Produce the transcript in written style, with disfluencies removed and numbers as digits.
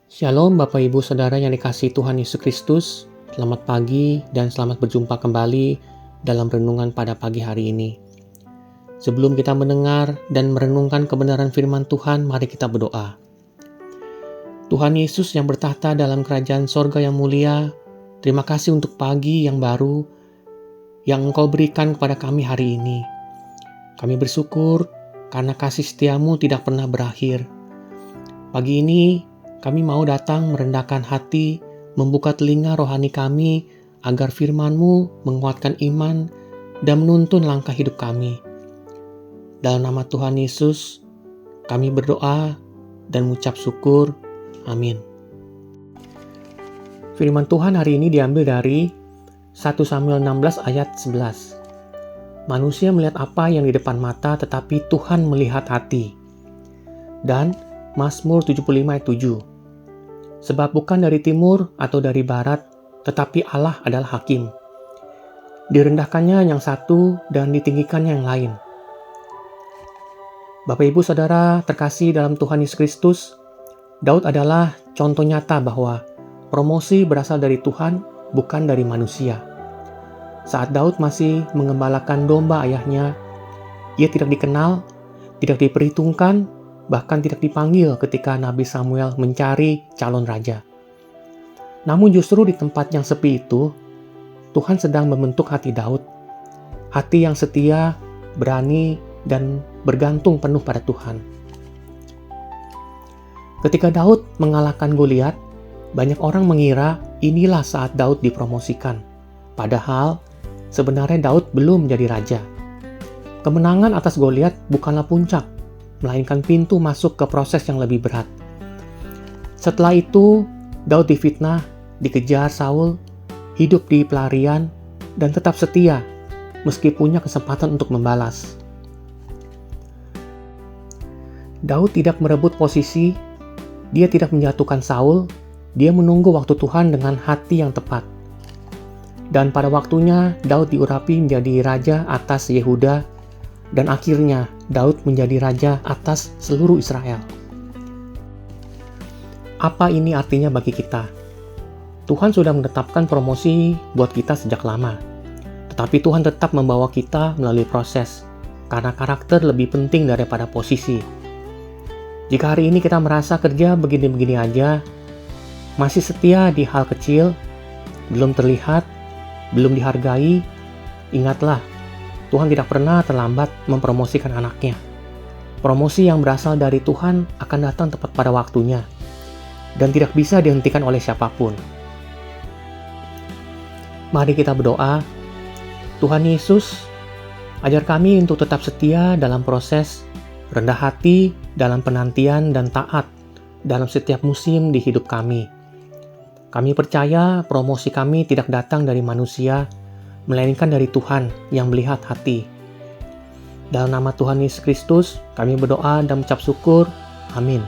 Shalom Bapak Ibu Saudara yang dikasihi Tuhan Yesus Kristus. Selamat pagi dan selamat berjumpa kembali dalam renungan pada pagi hari ini. Sebelum kita mendengar dan merenungkan kebenaran firman Tuhan, mari kita berdoa. Tuhan Yesus yang bertahta dalam kerajaan sorga yang mulia, terima kasih untuk pagi yang baru yang Engkau berikan kepada kami hari ini. Kami bersyukur karena kasih setiamu tidak pernah berakhir. Pagi ini kami mau datang merendahkan hati, membuka telinga rohani kami agar firman-Mu menguatkan iman dan menuntun langkah hidup kami. Dalam nama Tuhan Yesus, kami berdoa dan mengucap syukur. Amin. Firman Tuhan hari ini diambil dari 1 Samuel 16 ayat 11. Manusia melihat apa yang di depan mata, tetapi Tuhan melihat hati. Dan Mazmur 75 ayat 7. Sebab bukan dari timur atau dari barat, tetapi Allah adalah hakim. Direndahkannya yang satu dan ditinggikannya yang lain. Bapak Ibu Saudara terkasih dalam Tuhan Yesus Kristus, Daud adalah contoh nyata bahwa promosi berasal dari Tuhan, bukan dari manusia. Saat Daud masih mengembalakan domba ayahnya, ia tidak dikenal, tidak diperhitungkan, bahkan tidak dipanggil ketika Nabi Samuel mencari calon raja. Namun justru di tempat yang sepi itu, Tuhan sedang membentuk hati Daud. Hati yang setia, berani, dan bergantung penuh pada Tuhan. Ketika Daud mengalahkan Goliat, banyak orang mengira inilah saat Daud dipromosikan. Padahal, sebenarnya Daud belum menjadi raja. Kemenangan atas Goliat bukanlah puncak, melainkan pintu masuk ke proses yang lebih berat. Setelah itu, Daud difitnah, dikejar Saul, hidup di pelarian, dan tetap setia, meski punya kesempatan untuk membalas. Daud tidak merebut posisi, dia tidak menjatuhkan Saul, dia menunggu waktu Tuhan dengan hati yang tepat. Dan pada waktunya, Daud diurapi menjadi raja atas Yehuda, dan akhirnya Daud menjadi raja atas seluruh Israel. Apa ini artinya bagi kita? Tuhan sudah menetapkan promosi buat kita sejak lama. Tetapi Tuhan tetap membawa kita melalui proses, karena karakter lebih penting daripada posisi. Jika hari ini kita merasa kerja begini-begini aja, masih setia di hal kecil, belum terlihat, belum dihargai, ingatlah, Tuhan tidak pernah terlambat mempromosikan anaknya. Promosi yang berasal dari Tuhan akan datang tepat pada waktunya dan tidak bisa dihentikan oleh siapapun. Mari kita berdoa. Tuhan Yesus, ajar kami untuk tetap setia dalam proses, rendah hati dalam penantian dan taat dalam setiap musim di hidup kami. Kami percaya promosi kami tidak datang dari manusia, melainkan dari Tuhan yang melihat hati. Dalam nama Tuhan Yesus Kristus, kami berdoa dan mengucap syukur. Amin.